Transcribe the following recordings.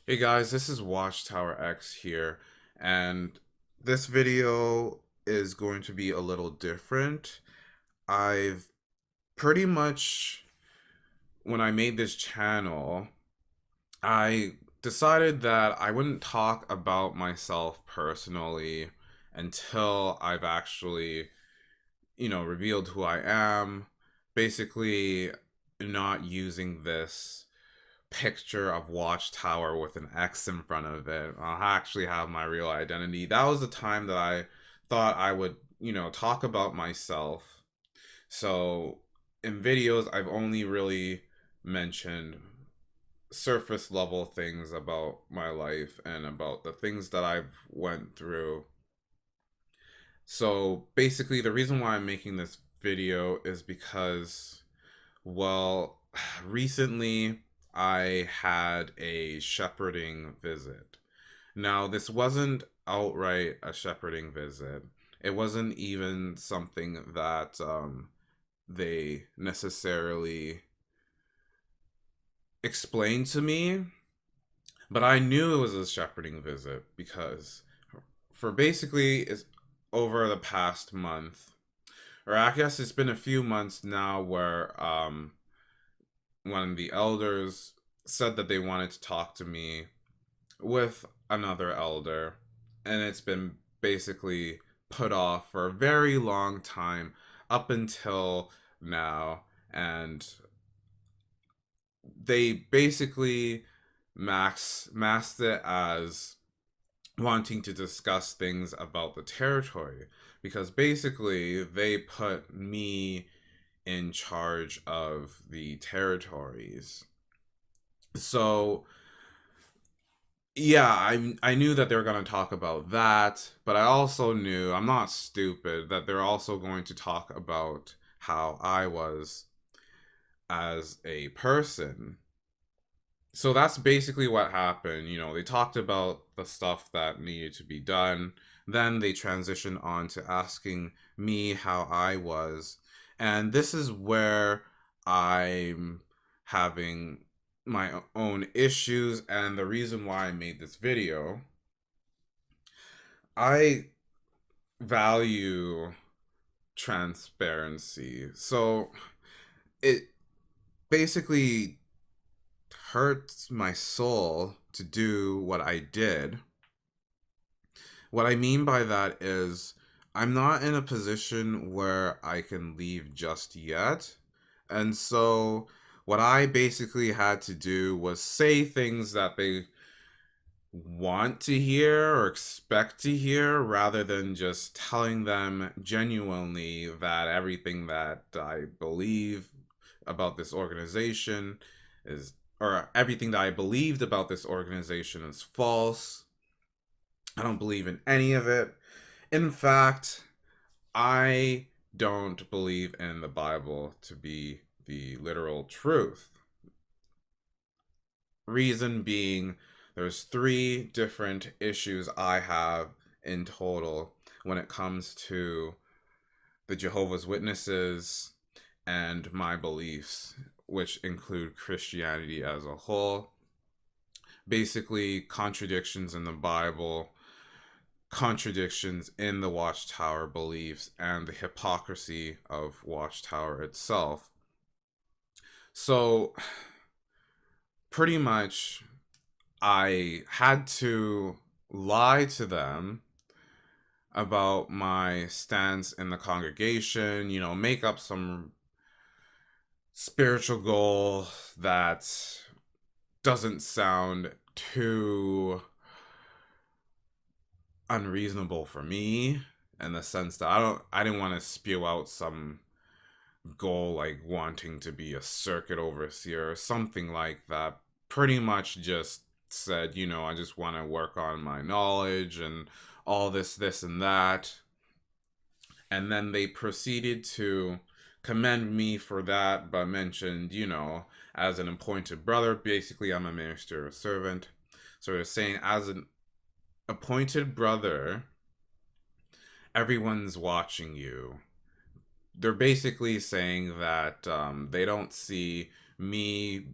Hey guys, this is Watchtower X here, and this video is going to be a little different. I've pretty much, when I made this channel, I decided that I wouldn't talk about myself personally until I've actually, revealed who I am. Basically, not using this picture of Watchtower with an X in front of it. I'll actually have my real identity. That was the time that I thought I would, talk about myself. So in videos, I've only really mentioned surface level things about my life and about the things that I've went through. So basically the reason why I'm making this video is because, well, recently I had a shepherding visit. Now, this wasn't outright a shepherding visit. It wasn't even something that they necessarily explained to me, but I knew it was a shepherding visit because for basically is over the past month, or I guess it's been a few months now, where one of the elders said that they wanted to talk to me with another elder, and it's been basically put off for a very long time up until now. And they basically masked it as wanting to discuss things about the territory, because basically they put me in charge of the territories. So yeah, I knew that they were going to talk about that, but I also knew, I'm not stupid, that they're also going to talk about how I was as a person. So that's basically what happened. They talked about the stuff that needed to be done. Then they transitioned on to asking me how I was. And this is where I'm having my own issues, and the reason why I made this video. I value transparency. So it basically hurts my soul to do what I did. What I mean by that is I'm not in a position where I can leave just yet. And so what I basically had to do was say things that they want to hear or expect to hear, rather than just telling them genuinely that everything that I believe about this organization is, or everything that I believed about this organization is false. I don't believe in any of it. In fact, I don't believe in the Bible to be the literal truth. Reason being, there's three different issues I have in total when it comes to the Jehovah's Witnesses and my beliefs, which include Christianity as a whole. Basically, contradictions in the Bible, contradictions in the Watchtower beliefs, and the hypocrisy of Watchtower itself. So, pretty much, I had to lie to them about my stance in the congregation, make up some spiritual goal that doesn't sound too unreasonable for me, in the sense that I didn't want to spew out some goal like wanting to be a circuit overseer or something like that. Pretty much just said, I just want to work on my knowledge and all this and that. And then they proceeded to commend me for that, but mentioned, as an appointed brother, basically I'm a minister or servant. So they're saying, as an appointed brother, everyone's watching you. They're basically saying that they don't see me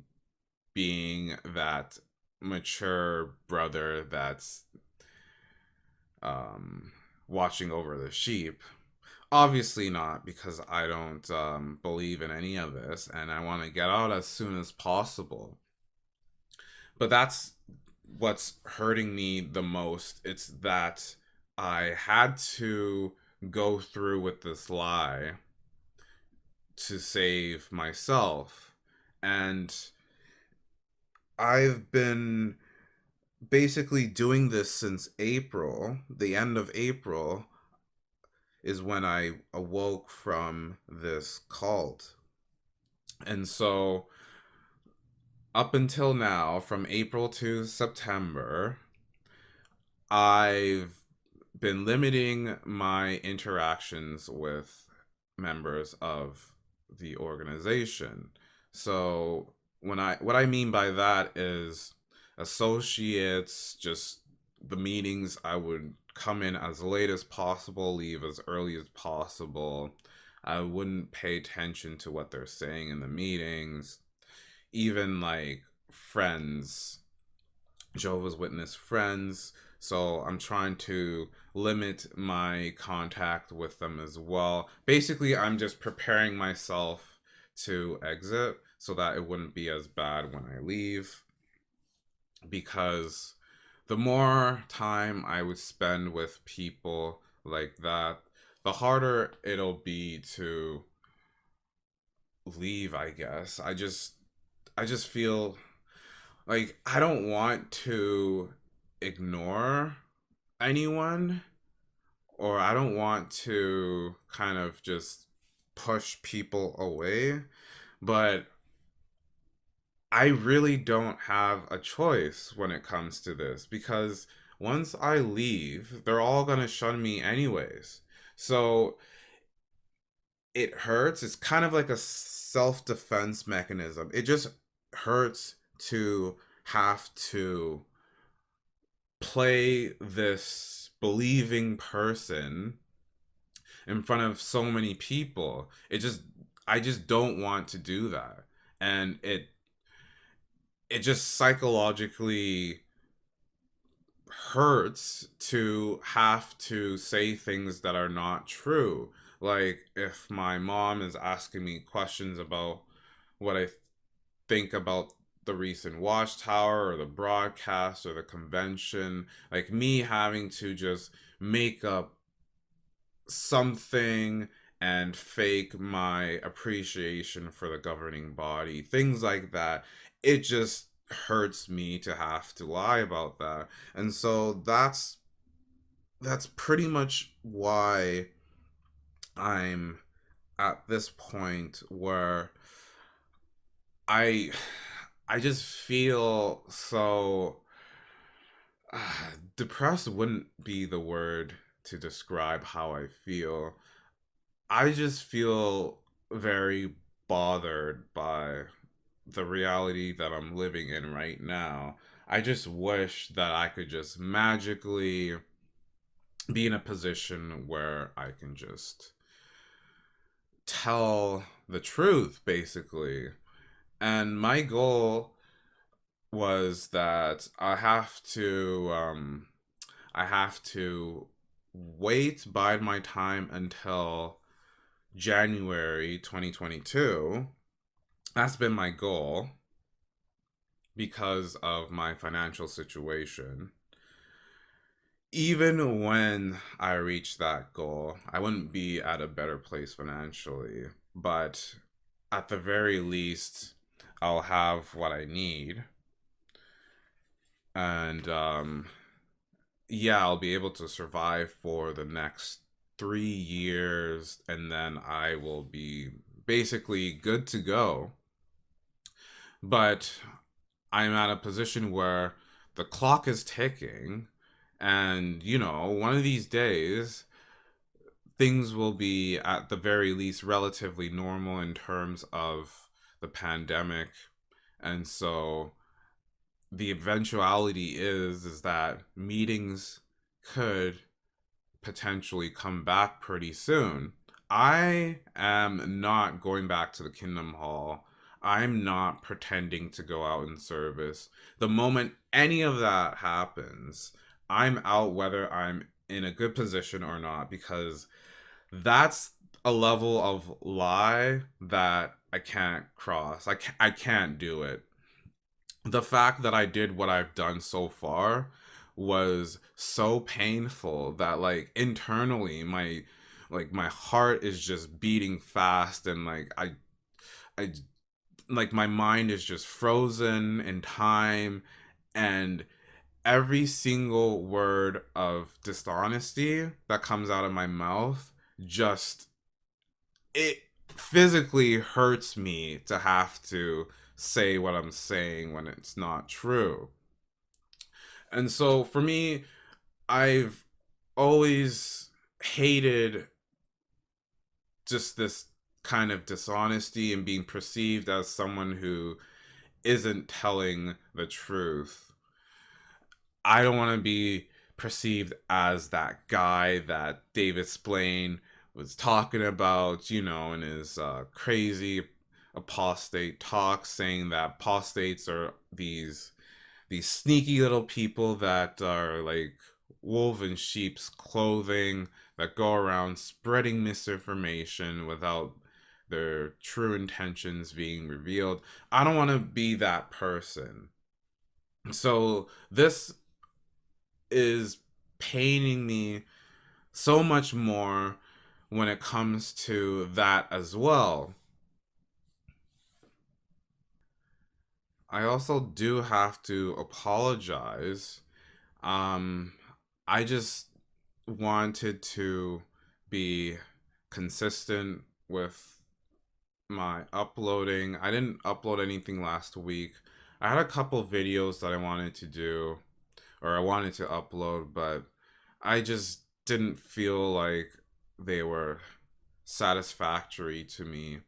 being that mature brother that's um, watching over the sheep. Obviously not, because I don't believe in any of this, and I want to get out as soon as possible. But that's what's hurting me the most. It's that I had to go through with this lie to save myself. And I've been basically doing this since April. The end of April is when I awoke from this cult. And so, up until now, from April to September, I've been limiting my interactions with members of the organization. So what I mean by that is associates, just the meetings I would come in as late as possible, leave as early as possible. I wouldn't pay attention to what they're saying in the meetings. Even like friends, Jehovah's Witness friends. So I'm trying to limit my contact with them as well. Basically, I'm just preparing myself to exit so that it wouldn't be as bad when I leave. Because the more time I would spend with people like that, the harder it'll be to leave, I guess. I just feel like I don't want to ignore anyone, or I don't want to kind of just push people away, but I really don't have a choice when it comes to this, because once I leave, they're all going to shun me anyways. So it hurts. It's kind of like a self defense mechanism. It just hurts to have to play this believing person in front of so many people. I just don't want to do that. And it just psychologically hurts to have to say things that are not true. Like if my mom is asking me questions about what I think about the recent Watchtower or the broadcast or the convention, like me having to just make up something and fake my appreciation for the governing body, things like that. It just hurts me to have to lie about that. And so that's pretty much why I'm at this point where I I just feel so depressed wouldn't be the word to describe how I feel. I just feel very bothered by the reality that I'm living in right now. I just wish that I could just magically be in a position where I can just tell the truth, basically. And my goal was that I have to wait, bide my time until January 2022. That's been my goal because of my financial situation. Even when I reach that goal, I wouldn't be at a better place financially, but at the very least, I'll have what I need. And yeah, I'll be able to survive for the next 3 years, and then I will be basically good to go. But I'm at a position where the clock is ticking, and one of these days, things will be at the very least relatively normal in terms of the pandemic. And so the eventuality is that meetings could potentially come back pretty soon. I am not going back to the Kingdom Hall. I'm not pretending to go out in service. The moment any of that happens, I'm out whether I'm in a good position or not, because that's a level of lie that I can't cross. I can't do it. The fact that I did what I've done so far was so painful that like internally my heart is just beating fast, and I like my mind is just frozen in time, and every single word of dishonesty that comes out of my mouth just it physically hurts me to have to say what I'm saying when it's not true. And so for me, I've always hated just this kind of dishonesty and being perceived as someone who isn't telling the truth. I don't want to be perceived as that guy that David Splain was talking about, in his crazy apostate talk, saying that apostates are these sneaky little people that are like wolf in sheep's clothing, that go around spreading misinformation without their true intentions being revealed. I don't want to be that person. So this is paining me so much more when it comes to that as well. I also do have to apologize. Um, I just wanted to be consistent with my uploading. I didn't upload anything last week. I had a couple videos that I wanted to do, or I wanted to upload, but I just didn't feel like they were satisfactory to me.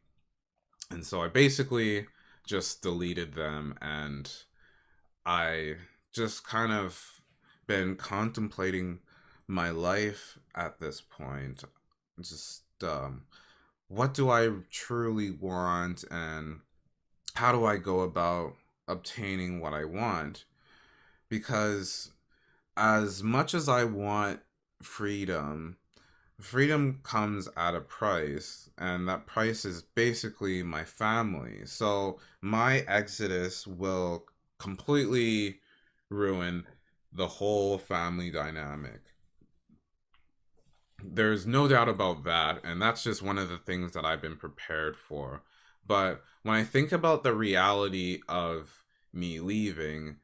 And so I basically just deleted them, and I just kind of been contemplating my life at this point. Just what do I truly want, and how do I go about obtaining what I want? Because as much as I want freedom, freedom comes at a price, and that price is basically my family. So my exodus will completely ruin the whole family dynamic. There's no doubt about that, and that's just one of the things that I've been prepared for. But when I think about the reality of me leaving,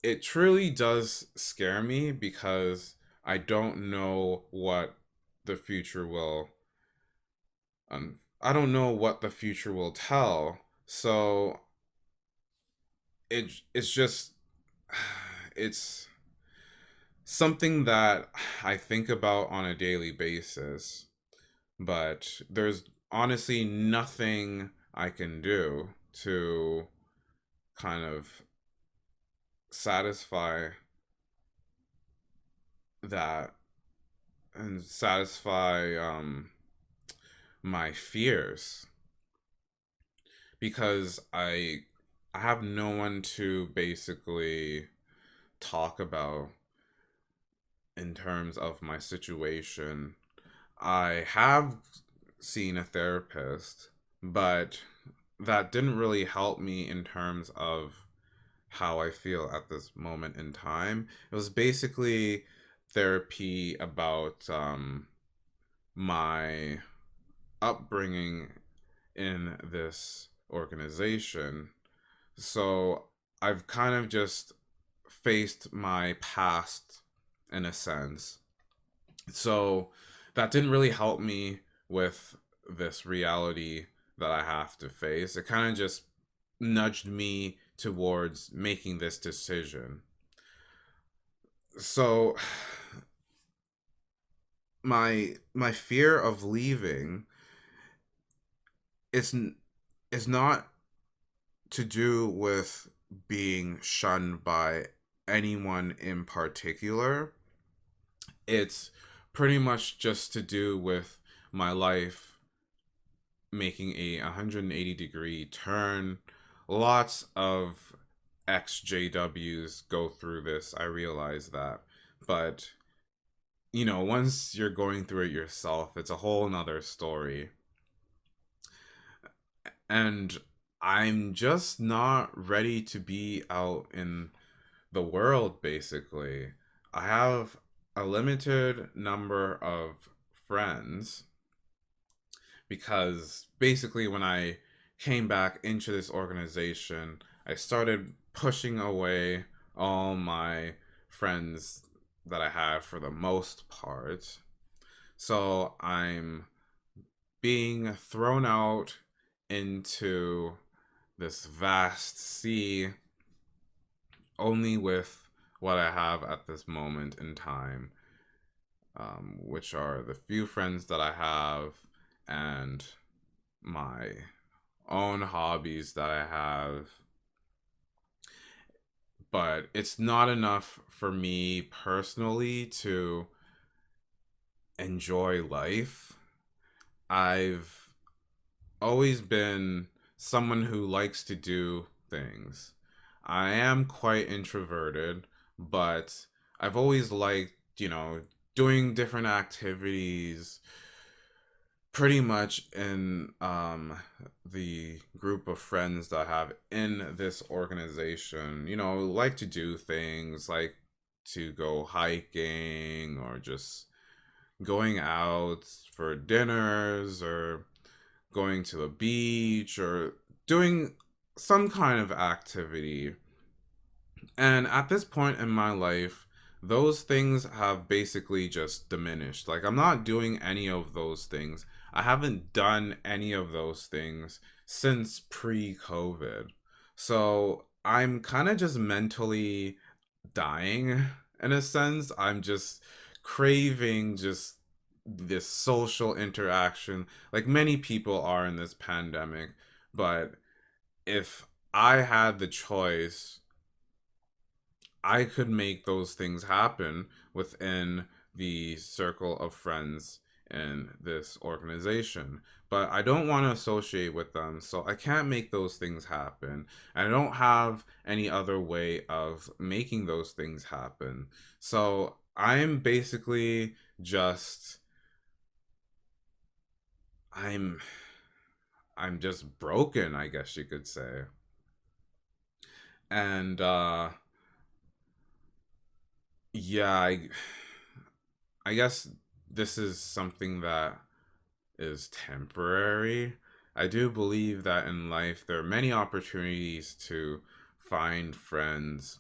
it truly does scare me, because I don't know what the future will I don't know what the future will tell. So it's just it's something that I think about on a daily basis, but there's honestly nothing I can do to kind of satisfy that and satisfy my fears, because I have no one to basically talk about in terms of my situation. I have seen a therapist, but that didn't really help me in terms of how I feel at this moment in time. It was basically therapy about my upbringing in this organization. So I've kind of just faced my past in a sense. So that didn't really help me with this reality that I have to face. It kind of just nudged me towards making this decision. So my fear of leaving is is not to do with being shunned by anyone in particular. It's pretty much just to do with my life making a 180-degree turn. Lots of XJWs go through this. I realize that. But, once you're going through it yourself, it's a whole nother story. And I'm just not ready to be out in the world, basically. I have a limited number of friends because basically, when I came back into this organization, I started pushing away all my friends that I have for the most part. So I'm being thrown out into this vast sea only with what I have at this moment in time, which are the few friends that I have and my own hobbies that I have. But it's not enough for me personally to enjoy life. I've always been someone who likes to do things. I am quite introverted, but I've always liked, doing different activities pretty much in the group of friends that I have in this organization. Like to do things like to go hiking or just going out for dinners or going to the beach or doing some kind of activity. And at this point in my life, those things have basically just diminished. Like, I'm not doing any of those things. I haven't done any of those things since pre COVID. So I'm kind of just mentally dying in a sense. I'm just craving just this social interaction, like many people are in this pandemic. But if I had the choice, I could make those things happen within the circle of friends in this organization. But I don't want to associate with them, so I can't make those things happen. And I don't have any other way of making those things happen. So I'm basically just I'm I'm just broken, I guess you could say. And yeah, I guess this is something that is temporary. I do believe that in life there are many opportunities to find friends,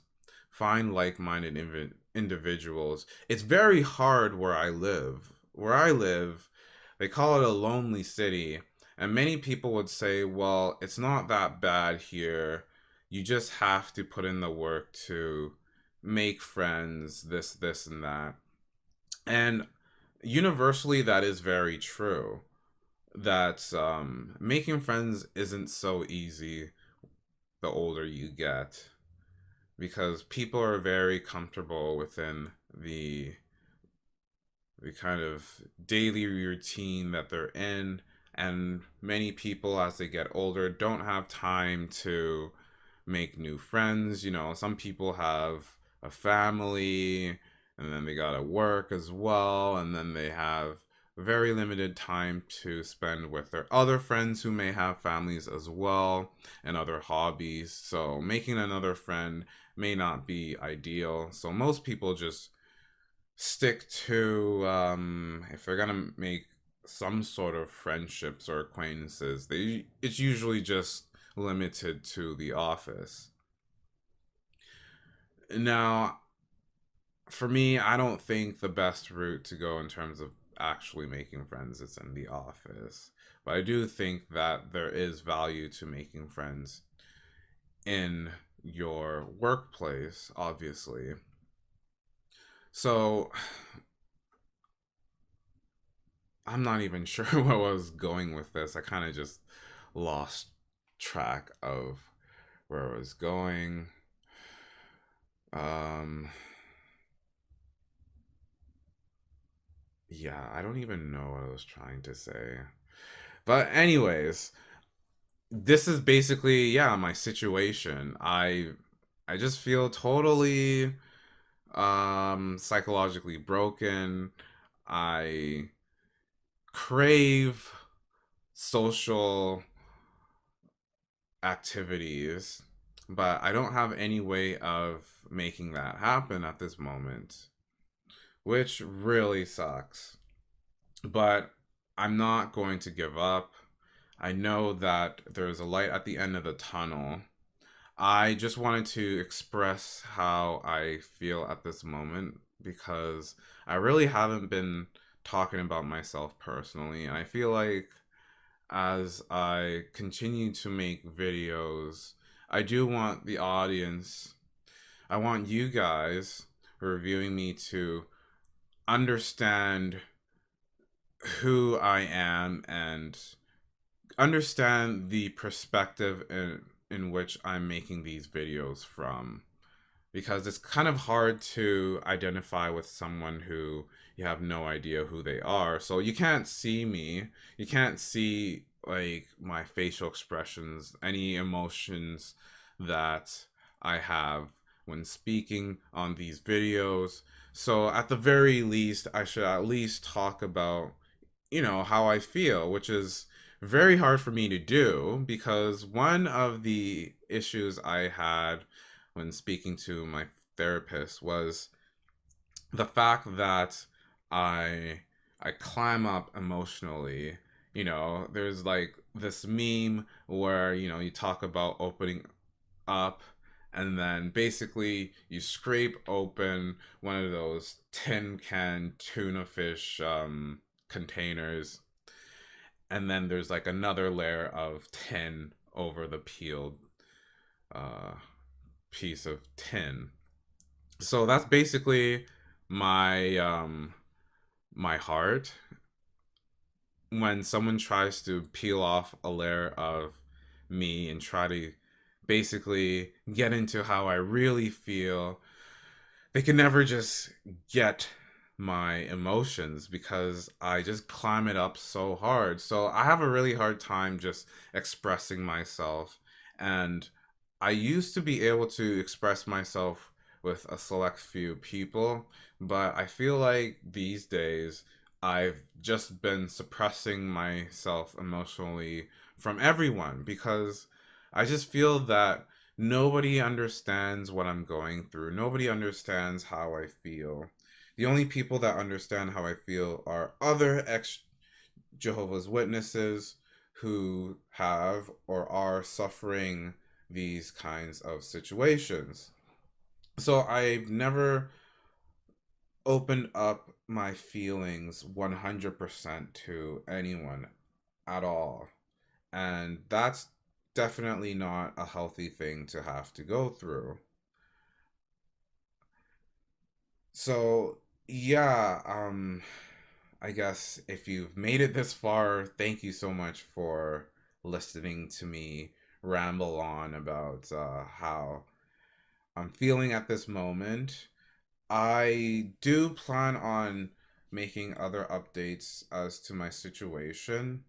find like-minded individuals. It's very hard where I live. Where I live, they call it a lonely city, and many people would say, "Well, it's not that bad here. You just have to put in the work to make friends, this, and that." And universally, that is very true. That making friends isn't so easy the older you get because people are very comfortable within the kind of daily routine that they're in, and many people as they get older don't have time to make new friends. Some people have a family and then they gotta work as well, and then they have very limited time to spend with their other friends who may have families as well and other hobbies. So making another friend may not be ideal. So most people just stick to, if they're gonna make some sort of friendships or acquaintances, it's usually just limited to the office. Now, for me, I don't think the best route to go in terms of actually making friends is in the office. But I do think that there is value to making friends in your workplace, obviously. So I'm not even sure where I was going with this. I kind of just lost track of where I was going. Um, yeah, I don't even know what I was trying to say. But anyways, this is basically, yeah, my situation. I just feel totally psychologically broken. I crave social activities, but I don't have any way of making that happen at this moment, which really sucks. But I'm not going to give up. I know that there's a light at the end of the tunnel. I just wanted to express how I feel at this moment because I really haven't been talking about myself personally. And I feel like as I continue to make videos, I do want the audience, I want you guys reviewing me to understand who I am and understand the perspective in which I'm making these videos from. Because it's kind of hard to identify with someone who you have no idea who they are. So you can't see me. You can't see like my facial expressions, any emotions that I have when speaking on these videos. So at the very least, I should at least talk about, how I feel, which is very hard for me to do because one of the issues I had when speaking to my therapist was the fact that I I climb up emotionally. There's like this meme where, you talk about opening up and then basically you scrape open one of those tin can tuna fish containers, and then there's like another layer of tin over the peeled uh, piece of tin. So that's basically my heart when someone tries to peel off a layer of me and try to basically get into how I really feel. They can never just get my emotions because I just climb it up so hard. So I have a really hard time just expressing myself. And I used to be able to express myself with a select few people, but I feel like these days I've just been suppressing myself emotionally from everyone because I just feel that nobody understands what I'm going through. Nobody understands how I feel. The only people that understand how I feel are other ex Jehovah's Witnesses who have or are suffering these kinds of situations. So I've never opened up my feelings 100% to anyone at all. And that's definitely not a healthy thing to have to go through. So, yeah, I guess if you've made it this far, thank you so much for listening to me ramble on about how I'm feeling at this moment. I do plan on making other updates as to my situation.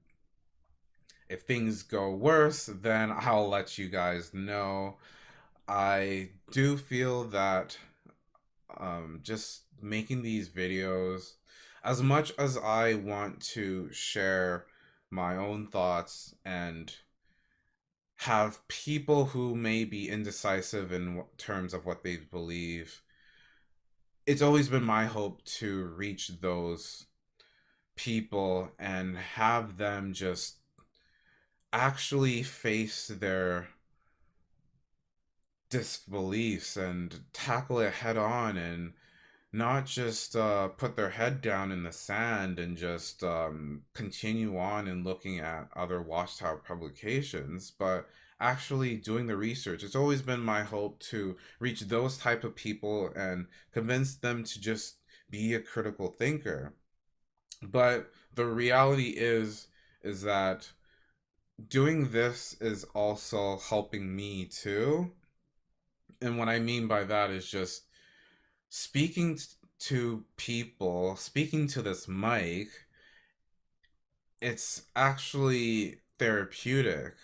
If things go worse, then I'll let you guys know. I do feel that just making these videos, as much as I want to share my own thoughts and have people who may be indecisive in terms of what they believe, it's always been my hope to reach those people and have them just actually face their disbeliefs and tackle it head on and not just put their head down in the sand and just continue on and looking at other Watchtower publications, but actually doing the research. It's always been my hope to reach those type of people and convince them to just be a critical thinker. But the reality is that doing this is also helping me too. And what I mean by that is just speaking to people, speaking to this mic it's actually therapeutic.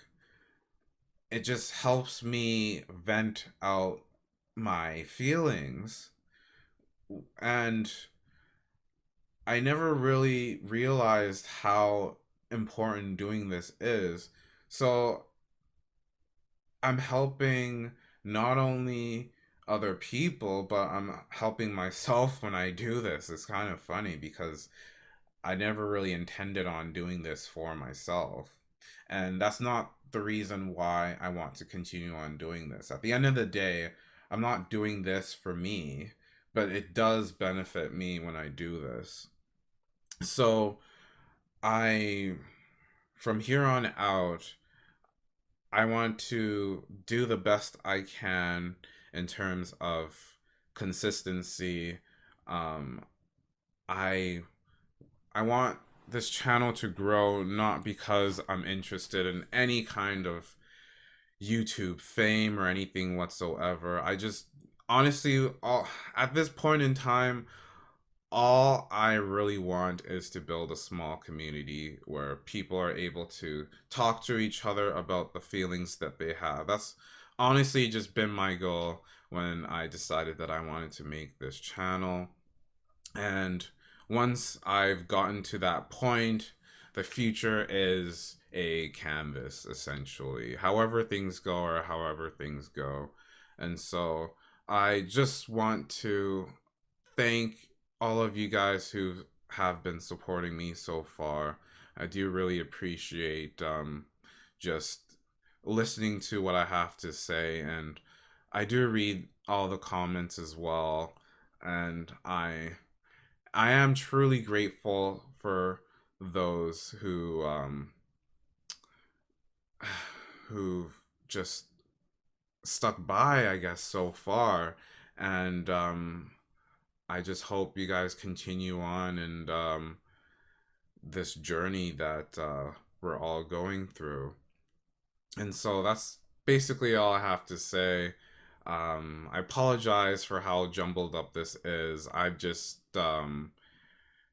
It just helps me vent out my feelings. And I never really realized how important doing this is. So I'm helping not only other people, but I'm helping myself when I do this. It's kind of funny because I never really intended on doing this for myself. And that's not the reason why I want to continue on doing this. At the end of the day, I'm not doing this for me, but it does benefit me when I do this. So I, from here on out, I want to do the best I can in terms of consistency. Um, I I want this channel to grow not because I'm interested in any kind of YouTube fame or anything whatsoever. I just honestly, all at this point in time, all I really want is to build a small community where people are able to talk to each other about the feelings that they have. That's honestly just been my goal when I decided that I wanted to make this channel. And once I've gotten to that point, the future is a canvas, essentially. However things go or however things go. And so I just want to thank all of you guys who have been supporting me so far. I do really appreciate just listening to what I have to say, and I do read all the comments as well. And I am truly grateful for those who've just stuck by, I guess, so far. And I just hope you guys continue on and this journey that we're all going through. And so that's basically all I have to say. I apologize for how jumbled up this is. I've just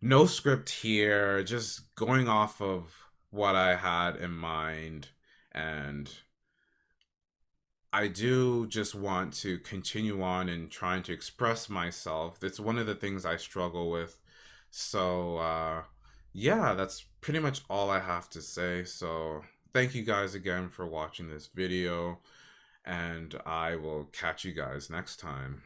no script here, just going off of what I had in mind. And I do just want to continue on and trying to express myself. That's one of the things I struggle with. So, yeah, that's pretty much all I have to say. So, thank you guys again for watching this video, and I will catch you guys next time.